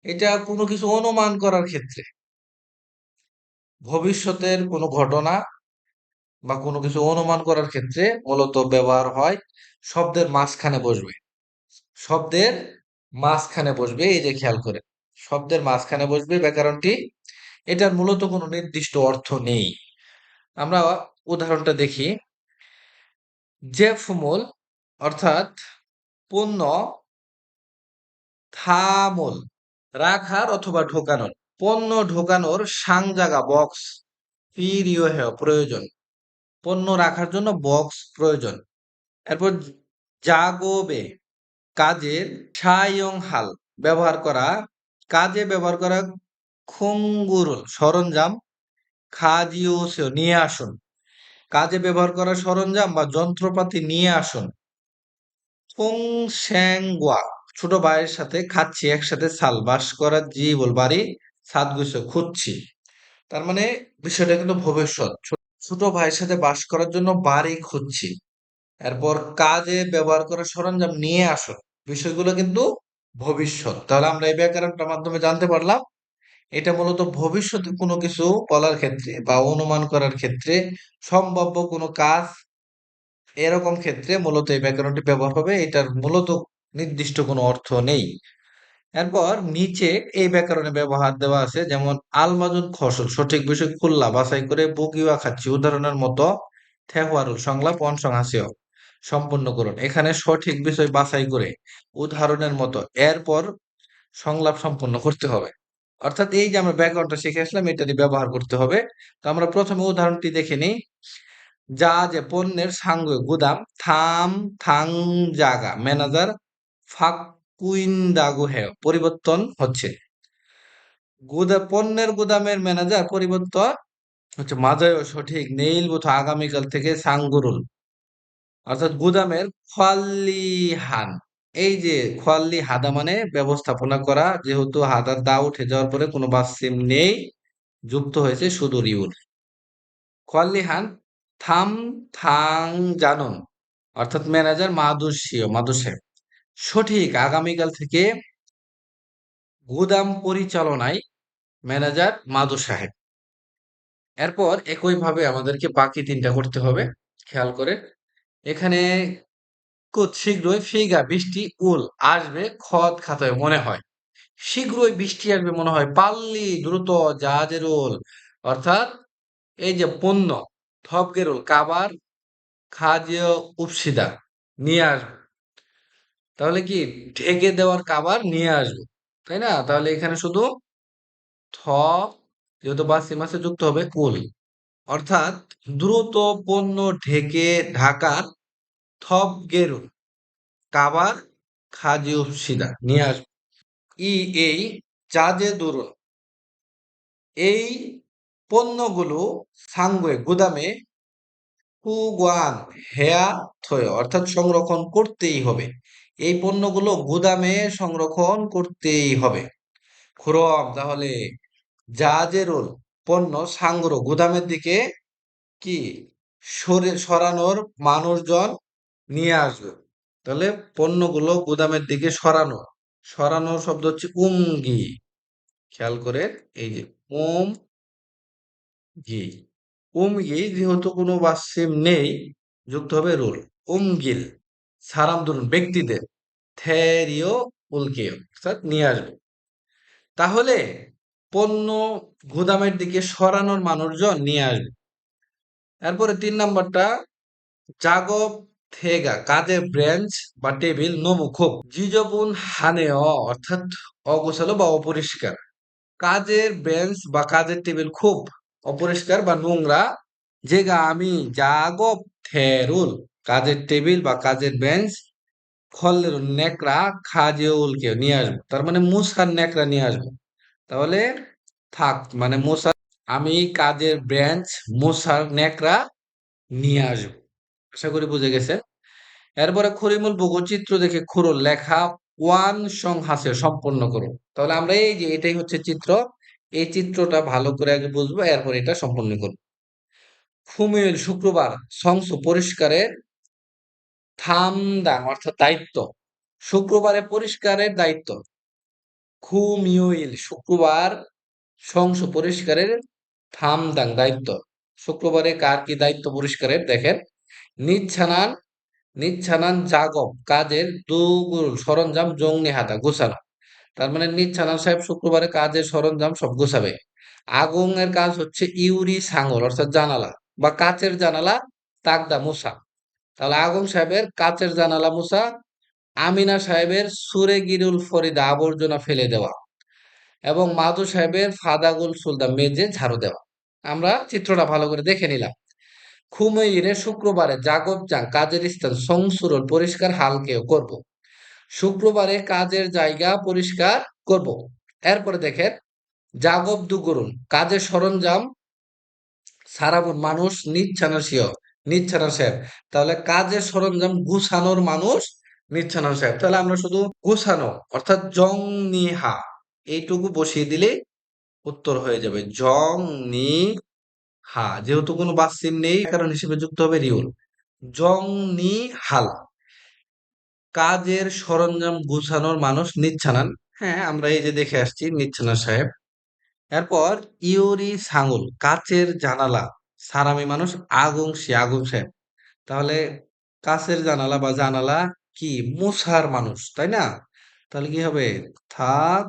এটা কোনো কিছু অনুমান করার ক্ষেত্রে, ভবিষ্যতের কোনো ঘটনা বা কোনো কিছু অনুমান করার ক্ষেত্রে মূলত ব্যবহার হয়। শব্দের মাঝখানে বসবে, শব্দের মাঝখানে বসবে, এই যে খেয়াল করে শব্দের মাঝখানে বসবে ব্যাকরণটি। এটার মূলত কোনো নির্দিষ্ট অর্থ নেই। আমরা উদাহরণটা দেখি। যে ফুমুল অর্থাৎ পণ্য, থামুল রাখার অথবা ঢোকানোর, পণ্য ঢোকানোর সাংজাগা বক্স পিরিয় হেয় প্রয়োজন, পণ্য রাখার জন্য বক্স প্রয়োজন। এরপর জাগোবে কাজের সায়ং হাল ব্যবহার করা, কাজে ব্যবহার করা খুঙ্গুরুল সরঞ্জাম খাজিওসেও নিয়ে আসুন, কাজে ব্যবহার করা সরঞ্জাম বা যন্ত্রপাতি নিয়ে আসুন। ফুং শ্যাংগুয়া ছোট ভাইয়ের সাথে খাচ্ছি একসাথে সাল বাস করার জীবল বাড়ি সাদগুছো খুঁজছি। তার মানে বিষয়টা কিন্তু ভবিষ্যৎ। ছোট ভাইয়ের সাথে বাস করার জন্য বাড়ি খুঁজছি। এরপর কাজে ব্যবহার করা সরঞ্জাম নিয়ে আসুন, বিষয়গুলো কিন্তু ভবিষ্যৎ। তাহলে আমরা এই ব্যাকরণটার মাধ্যমে জানতে পারলাম এটা মূলত ভবিষ্যতে কোনো কিছু বলার ক্ষেত্রে বা অনুমান করার ক্ষেত্রে, সম্ভাব্য কোনো কাজ এরকম ক্ষেত্রে মূলত এই ব্যাকরণটি ব্যবহার হবে। এটার মূলত নির্দিষ্ট কোনো অর্থ নেই। এরপর নিচে এই ব্যাকরণে ব্যবহার দেওয়া আছে, যেমন আলমাজুন ফসল সঠিক বিষয় খুললা বাছাই করে বকিওয়া খাচ্ছি উদাহরণের মতো থেহুয়ারুল সংলাপ অনসং হাসিও সম্পূর্ণ করুন। এখানে সঠিক বিষয় বাছাই করে উদাহরণের মতো এরপর সংলাপ সম্পূর্ণ করতে হবে। অর্থাৎ এই যে আমরা ব্যাকরণটা শিখে আসলাম এটারই ব্যবহার করতে হবে। তো আমরা প্রথমে উদাহরণটি দেখে নিই। যা যে পণ্যের সাঙ্গ গুদাম থাম থাং জাগা ম্যানেজার ফাকুইন্দাগু হেয় পরিবর্তন হচ্ছে। পণ্যের গুদামের ম্যানেজার পরিবর্তন হচ্ছে। মাজায় সঠিক নেইল বুথ আগামীকাল থেকে সাঙ্গুরুল, অর্থাৎ গুদামের খোয়াল্লিহান। এই যে খোয়াল্লি হাদা মানে ব্যবস্থাপনা করা, যেহেতু হাদার দা উঠে যাওয়ার পরে কোনো বাস সিম নেই যুক্ত হয়েছে শুধু রিউল। খোয়াল্লিহান থাম থাং জানুন, অর্থাৎ ম্যানেজার মাদুসীয় মাদু সাহেব সঠিক আগামীকাল থেকে গুদাম পরিচালনায় ম্যানেজার মাদু সাহেব। এরপর একইভাবে আমাদেরকে বাকি তিনটা করতে হবে। খেয়াল করে এখানে খুব শীঘ্রই ফিগা বৃষ্টি উল আসবে খত খাতায় মনে হয়। শীঘ্রই বৃষ্টি আসবে মনে হয়, পাল্লি দ্রুত জাহাজের উল, অর্থাৎ এই যে পণ্য থপগেরুল কাবার খাজিও উপসিদা নিয়ে আসবে। তাহলে কি ঢেকে দেওয়ার কাবার নিয়ে আসবে, তাই না? তাহলে এখানে শুধু থ যেহেতু বাসি মাসে যুক্ত হবে কুল, অর্থাৎ দ্রুত পণ্য ঢেকে ঢাকার থপ গেরুল কাবার খাজি উপসিদা নিয়ে আসবে। এই জাজে দরুন এই পণ্যগুলো সাঙ্গুয়ে গুদামে কুগুয়ান হেয়া থয় অর্থাৎ সংরক্ষণ করতেই হবে। এই পণ্যগুলো গুদামে সংরক্ষণ করতেই হবে। খুরম তাহলে জাহাজেরুল পণ্য সাঙ্গুরো গুদামের দিকে কি সরানোর মানুষজন নিয়ে আসবে। তাহলে পণ্যগুলো গুদামের দিকে সরানো, সরানোর শব্দ হচ্ছে উমগি। খেয়াল করে এই যে উম গি, উমগি যেহেতু কোনো বাচ্চিম নেই যুক্ত হবে রুল উমগিল সারাম ধরুন ব্যক্তিদের থেরিও উল্কে অর্থাৎ নিয়ে আসবে। তাহলে পণ্য গুদামের দিকে সরানোর মানুষজন নিয়ে আসবে। এরপরে ৩ নাম্বারটা, জাগব থেগা কাজের ব্রেঞ্চ বা টেবিল নমু খুব জিজবুন হানেও, অর্থাৎ অগোছালো বা অপরিষ্কার। কাজের বেঞ্চ বা কাজের টেবিল খুব অপরিষ্কার বা নোংরা। যেগা আমি জাগব থেরুল কাজের টেবিল বা কাজের বেঞ্চ খল্লের নেকড়া খাজেউলকে নিয়ে আসবো, তার মানে মুসার নেকড়া নিয়ে আসবো। তাহলে থাক মানে মুসার, আমি কাজের বেঞ্চ মুসার নেকড়া নিয়ে আসবো। আশা করি বুঝে গেছে। এরপরে খরিমুল বগু চিত্র দেখে খুরুল লেখা ওয়ান সংহাসে সম্পন্ন করো। তাহলে আমরা এই যে এটাই হচ্ছে চিত্র, এই চিত্রটা ভালো করে আগে বুঝবো, এরপর এটা সম্পন্ন করবো। ফুমিল শুক্রবার সংস পরিষ্কারের থামদাং অর্থাৎ দায়িত্ব, শুক্রবারে পরিষ্কারের দায়িত্ব। খুমিউইল শুক্রবার সংস পরিষ্কারের থামদাং দায়িত্ব। শুক্রবারে কার কি দায়িত্ব পরিষ্কারের দেখেন। নিচ্ছানান নিচ্ছানান জাগব কাজের দুগুল সরঞ্জাম জংনি হাতা গোছানো। তার মানে নিচ্ছানান সাহেব শুক্রবারে কাজের সরঞ্জাম সব গোছাবে। আগুন এর কাজ হচ্ছে ইউরি সাঙল অর্থাৎ জানালা বা কাচের জানালা তাকদা মুসা। তাহলে আগুন সাহেবের কাচের জানালা মুসা। আমিনা সাহেবের সুরে গিরুল ফরিদা আবর্জনা ফেলে দেওয়া এবং মাধু সাহেবের ফাদাগুল সুলদা মেজে ঝাড়ু দেওয়া। আমরা চিত্রটা ভালো করে দেখে নিলাম। খুমইরে শুক্রবারে জাগব জাং কাজের স্থান সংসুরল পরিষ্কার হালকেও করব। শুক্রবারে কাজের জায়গা পরিষ্কার করব। এরপরে দেখেন, জাগব দুগরুন কাজের সরঞ্জাম সারাবন মানুষ নিচ্ছানা সাহেব। তাহলে কাজের সরঞ্জাম গুছানোর মানুষ নিচ্ছানা সাহেব। তাহলে আমরা শুধু গুছানো অর্থাৎ জং নিহা এইটুকু বসিয়ে দিলে উত্তর হয়ে যাবে। জং নি হা, যেহেতু কোনো বাসিম নেই কারণ হিসেবে যুক্ত হবে রিউল। জং নি হাল কাজের সরঞ্জাম গুছানোর মানুষ নিচ্ছানান। হ্যাঁ, আমরা এই যে দেখে আসছি নিচ্ছানা সাহেব। এরপর ইউরি সাঙুল কাচের জানালা সারামি মানুষ আগুন সাহেব। তাহলে কাচের জানালা বা জানালা কি মুসার মানুষ, তাই না? তাহলে কি হবে, থাক,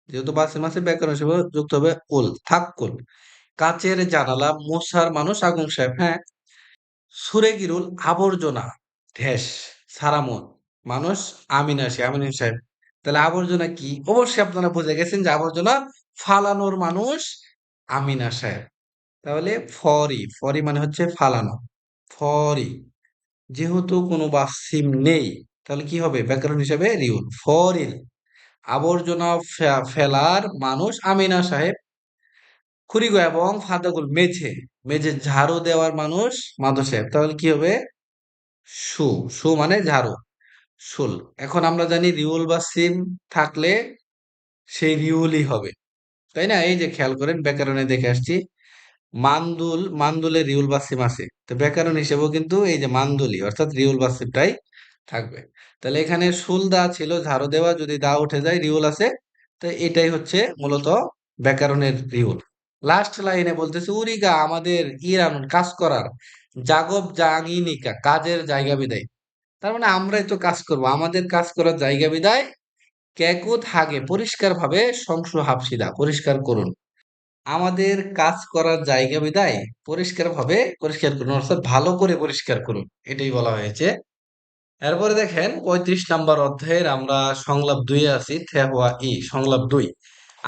যেহেতু বাসের মাসে ব্যাকরণ হিসেবে যুক্ত হবে উল থাক্কুল। কাচের জানালা মুসার মানুষ আগুন সাহেব। হ্যাঁ, সুরে গিরুল আবর্জনা ঢেস সারামন মানুষ আমিন সাহেব। তাহলে আবর্জনা কি, অবশ্যই আপনারা বুঝে গেছেন যে আবর্জনা ফালানোর মানুষ আমিনা সাহেব। তাহলে ফরি ফরি মানে হচ্ছে ফালানো, ফরি, যেহেতু কোনো বাসিম নেই তাহলে কি হবে ব্যাকরণ হিসেবে রিউল ফরিল। আবর্জনা ফেলার মানুষ আমিনা সাহেব। খুরিগো এবং ফাদাগুল মেঝে মেঝে ঝাড়ু দেওয়ার মানুষ মাধু সাহেব। তাহলে কি হবে সু, সু মানে ঝাড়ু, শুল। এখন আমরা জানি রিউল বা সিম থাকলে সেই রিউলই হবে, তাই না? এই যে খেয়াল করেন ব্যাকরণে দেখে আসছি, মান্দুলে রিউল বা সিম আছে, তো ব্যাকরণ হিসেবেও কিন্তু এই যে মান্দুলি অর্থাৎ রিউল বা সিমটাই থাকবে। তাহলে এখানে শুল দা ছিল ঝাড়ু দেওয়া, যদি দা উঠে যায় রিউল আছে, তো এটাই হচ্ছে মূলত ব্যাকরণের রিউল। লাস্ট লাইনে বলতেছে উরিগা আমাদের ইরানুন কাজ করার জাগব জাঙ্গিনিকা কাজের জায়গা বিদায়। তার মানে আমরাই তো কাজ করব, আমাদের কাজ করার জায়গা বিদায় ক্যাকুত হাগে পরিষ্কার ভাবে সংশু হাফসিদা পরিষ্কার করুন। আমাদের কাজ করার জায়গা বিদায় পরিষ্কার ভাবে পরিষ্কার করুন অর্থাৎ ভালো করে পরিষ্কার করুন, এটাই বলা হয়েছে। এরপরে দেখেন ৩৫ নম্বর অধ্যায়ের আমরা সংলাপ ২ আছি, থেহুয়া ই সংলাপ ২।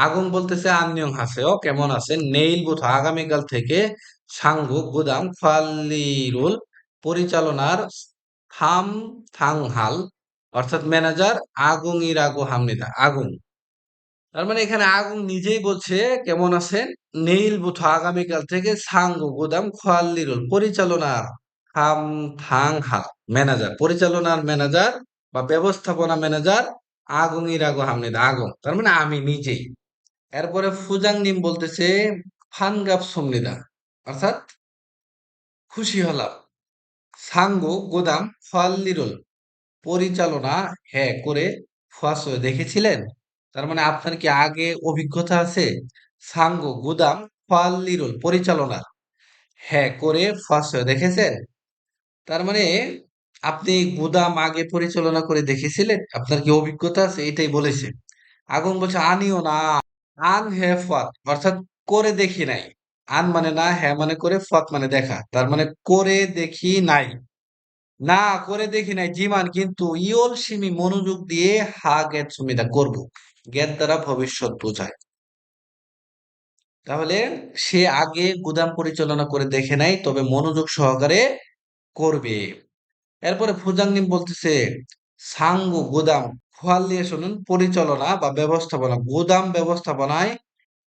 আগুন বলতেছে আন্নিয়ং হাসেও কেমন আছেন, নেইল বুথ আগামীকাল থেকে সাঙ্গু গুদাম ফাল্লিরুল পরিচালনার থাম থাংহাল অর্থাৎ ম্যানেজার আগুন ইরাগু হামনিদা আগুন। তার মানে এখানে আগুন নিজেই বলছে কেমন আছেন, নেইল বুথ আগামীকাল থেকে সাঙ্গু গুদাম ফাল্লিরুল পরিচালনার থাম থাংহাল ম্যানেজার পরিচালনার ম্যানেজার বা ব্যবস্থাপনা ম্যানেজার আগুন ইরাগু হামনিদা আগুন, তার মানে আমি নিজেই। এরপরে ফুজাং নিম বলতেছে ফানগাপ সমনিদা অর্থাৎ খুশি হলাম। সাঙ্গু গোদাম ফাল্লিরুল পরিচালনা হ্যাঁ করে ফাঁস দেখেছিলেন, তার মানে আপনার কি আগে অভিজ্ঞতা আছে। সাঙ্গু গুদাম ফাল্লিরুল পরিচালনা হ্যাঁ করে ফাঁস দেখেছেন, তার মানে আপনি গুদাম আগে পরিচালনা করে দেখেছিলেন, আপনার কি অভিজ্ঞতা আছে, এটাই বলেছে। আগুন বলছে আনিও না, আন হ্যাভ অর্থাৎ করে দেখি নাই। আন মানে না, হ্যাঁ মানে করে, ফত মানে দেখা। তার মানে করে দেখি নাই, না করে দেখি নাই জিমান, কিন্তু ইয়ল সিমি মনোযোগ দিয়ে হা গেত সুমিদা করব। গেট দ্বারা ভবিষ্যৎ বোঝায়। তাহলে সে আগে গুদাম পরিচালনা করে দেখে নাই, তবে মনোযোগ সহকারে করবে। এরপরে ফুজাংনিম বলতেছে সাঙ্গু গুদাম, খোয়াল দিয়ে শুনুন, পরিচালনা বা ব্যবস্থাপনা, গুদাম ব্যবস্থাপনায়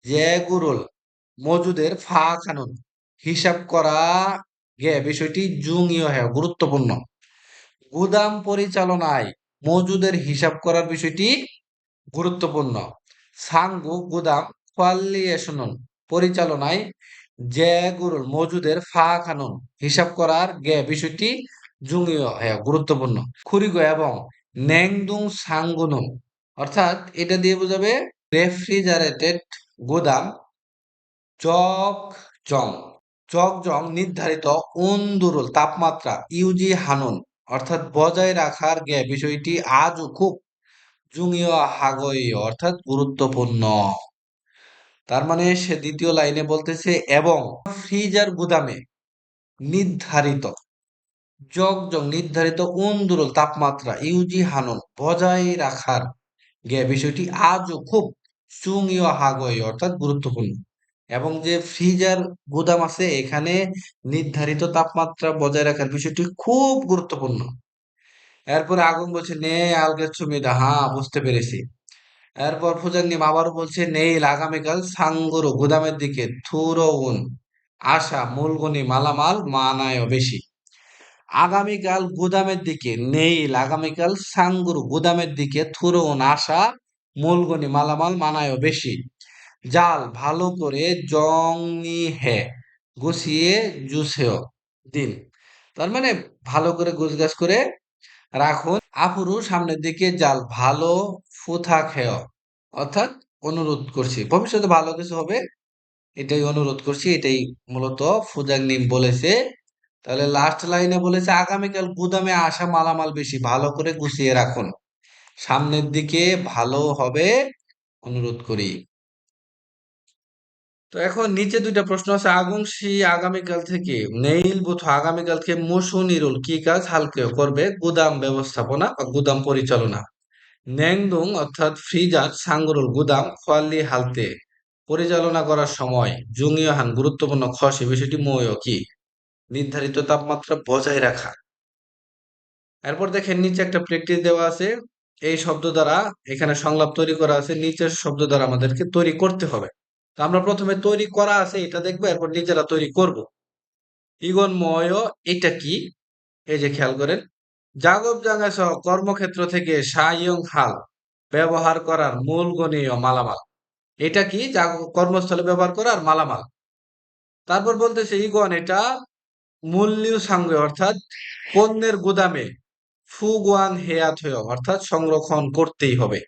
যে গুরুল মজুদের ফা কানুন হিসাব করা গে বিষয়টি জুংইয় হ্যাঁ গুরুত্বপূর্ণ। গুদাম পরিচালনায় মজুদের হিসাব করার বিষয়টি গুরুত্বপূর্ণ। সাঙ্গু গুদাম কোয়ালিয়েশন পরিচালনায় যে গুরুর মজুদের ফা খানুন হিসাব করার গে বিষয়টি জুংইয় হ্যাঁ গুরুত্বপূর্ণ। খুরিগো এবং নেংদুং সাঙ্গুনুন, অর্থাৎ এটা দিয়ে বোঝাবে রেফ্রিজারেটেড গুদাম চক জং, চক জং নির্ধারিত উন্দুরুল তাপমাত্রা ইউজি হানুন, অর্থাৎ বজায় রাখার গে বিষয়টি আজও খুব জুংইয় হাগই, অর্থাৎ গুরুত্বপূর্ণ। তার মানে সে দ্বিতীয় লাইনে বলতেছে এবং ফ্রিজার গুদামে নির্ধারিত জগজগ নির্ধারিত উন্দুরল তাপমাত্রা ইউজি হানন বজায় রাখার গে বিষয়টি আজও খুব চুংইয় হাগই, অর্থাৎ গুরুত্বপূর্ণ। এবং যে ফ্রিজার গুদাম আছে এখানে নির্ধারিত তাপমাত্রা বজায় রাখার বিষয়টি খুব গুরুত্বপূর্ণ। এরপরে আগুন বলছে নে আলগের সুমিদা, হ্যাঁ বুঝতে পেরেছি। এরপর ফুজাঙ্গিম আবারও বলছে নেইল আগামীকাল সাঙ্গুরু গুদামের দিকে থুরউন আশা মূলগনি মালামাল মানায় বেশি। আগামীকাল গুদামের দিকে নেইল আগামীকাল সাঙ্গুরু গুদামের দিকে থুরউন আশা মূলগনি মালামাল মানায় বেশি। জাল ভালো করে জংনি হে গুছিয়ে জুসেও দিন, তার মানে ভালো করে গুছগাছ করে রাখুন। আফুরু সামনের দিকে জাল ভালো ফুথা খেয়, অর্থাৎ অনুরোধ করছি ভবিষ্যতে ভালো কিছু হবে, এটাই অনুরোধ করছি, এটাই মূলত ফুজাংনিম বলেছে। তাহলে লাস্ট লাইনে বলেছে আগামীকাল গুদামে আসা মালামাল বেশি, ভালো করে গুছিয়ে রাখুন, সামনের দিকে ভালো হবে অনুরোধ করি। তো এখন নিচে দুইটা প্রশ্ন আছে। আগুনশি আগামীকাল থেকে নেইল বুথ আগামীকাল থেকে মুসুনিরুল কি কাজ হালকে করবে, গুদাম ব্যবস্থাপনা বা গুদাম পরিচালনা। ন্যাংদুং অর্থাৎ ফ্রিজার সাঙ্গরুল গুদাম খোয়ালি হালতে পরিচালনা করার সময় জুংইও হান গুরুত্বপূর্ণ খসে বিষয়টি ময় কি, নির্ধারিত তাপমাত্রা বজায় রাখা। এরপর দেখেন নিচে একটা প্র্যাকটিস দেওয়া আছে, এই শব্দ দ্বারা এখানে সংলাপ তৈরি করা আছে, নিচের শব্দ দ্বারা আমাদেরকে তৈরি করতে হবে। তো আমরা প্রথমে তৈরি করা আছে এটা দেখবো, এরপর নিজেরা তৈরি করব। ইগন ময়, এটা কি, এই যে খেয়াল করেন, জাগব জাঙ্গা সহ কর্মক্ষেত্র থেকে সাইয়ং হাল ব্যবহার করার মূল গণীয় মালামাল। এটা কি, যা কর্মস্থলে ব্যবহার করার মালামাল। তারপর বলতেছে ইগন এটা মূল্য সাঙ্গে, অর্থাৎ পণ্যের গুদামে ফুগুয়ান হেয়াত হয়ে, অর্থাৎ সংরক্ষণ করতেই হবে।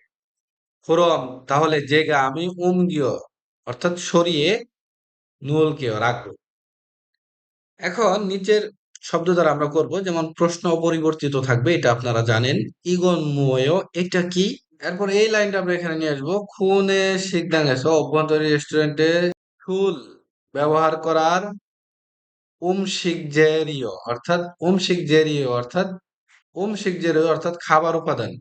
ফোরম তাহলে জেগা আমি উমগিয়, অর্থাৎ সরিয়ে নুলকে রাখবো। এখন নিচের শব্দ দ্বারা আমরা করব, যেমন প্রশ্ন অপরিবর্তিত থাকবে, এটা আপনারা জানেন। ইগন মুয়, এটা কি। এরপর এই লাইনটা আমরা এখানে নিয়ে আসবো, খুনে শিখদাঙ্গেছ অভ্যন্তরীণ রেস্টুরেন্টে ফুল ব্যবহার করার উমশিকজেরিয়, অর্থাৎ উমশিকজেরিয়, অর্থাৎ উমশিকজেরিয় অর্থাৎ খাবার উপাদান,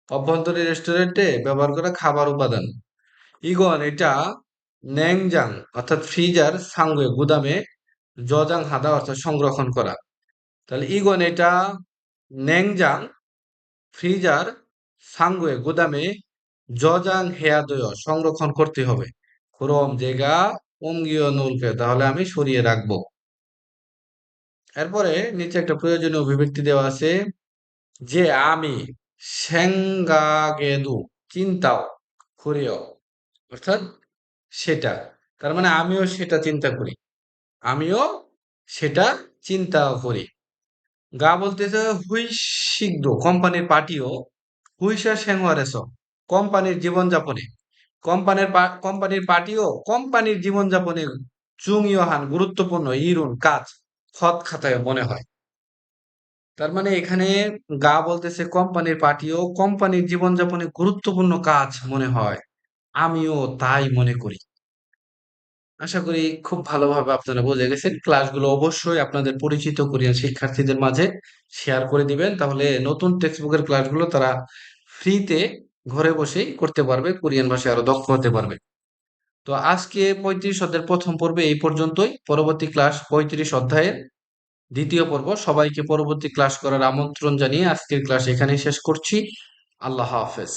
অভ্যন্তরীণ রেস্টুরেন্টে ব্যবহার করা খাবার উপাদান। ইগন এটা ন্যাংজাং অর্থাৎ ফ্রিজার সাঙ্গে গুদামে জজাং হাদা অর্থাৎ সংরক্ষণ করা। তাহলে ইগন এটা ন্যাংজাং ফ্রিজার সাঙ্গে গুদামে জজাং হেয়াদয় সংরক্ষণ করতে হবে। ক্রম জেগা অঙ্গীয় নুলকে, তাহলে আমি সরিয়ে রাখবো। এরপরে নিচে একটা প্রয়োজনীয় অভিব্যক্তি দেওয়া আছে, যে আমি সেঙ্গাগেদু চিন্তাও করিও, অর্থাৎ সেটা, তার মানে আমিও সেটা চিন্তা করি, আমিও সেটা চিন্তা করি। গা বলতেছে হুই শিখদ কোম্পানির পার্টিও হুইসা সেংহারেস, কোম্পানির জীবনযাপনে, কোম্পানির পার্টিও কোম্পানির জীবনযাপনে চুংইও হান গুরুত্বপূর্ণ ইরুন কাজ খত খাতায় মনে হয়। তার মানে এখানে গা বলতেছে কোম্পানির পার্টিও কোম্পানির জীবনযাপনে গুরুত্বপূর্ণ কাজ মনে হয়, আমিও তাই মনে করি। আশা করি খুব ভালোভাবে আপনারা বুঝে গেছেন। ক্লাসগুলো অবশ্যই আপনাদের পরিচিত কোরিয়ান শিক্ষার্থীদের মাঝে শেয়ার করে দিবেন। তাহলে নতুন টেক্সট বুকের ক্লাসগুলো তারা ফ্রিতে ঘরে বসেই করতে পারবে, কোরিয়ান ভাষায় আরো দক্ষ হতে পারবে। তো আজকে ৩৫ অধ্যায়ের প্রথম পর্বে এই পর্যন্তই। পরবর্তী ক্লাস ৩৫ অধ্যায়ের দ্বিতীয় পর্ব। সবাইকে পরবর্তী ক্লাস করার আমন্ত্রণ জানিয়ে আজকের ক্লাস এখানেই শেষ করছি। আল্লাহ হাফেজ।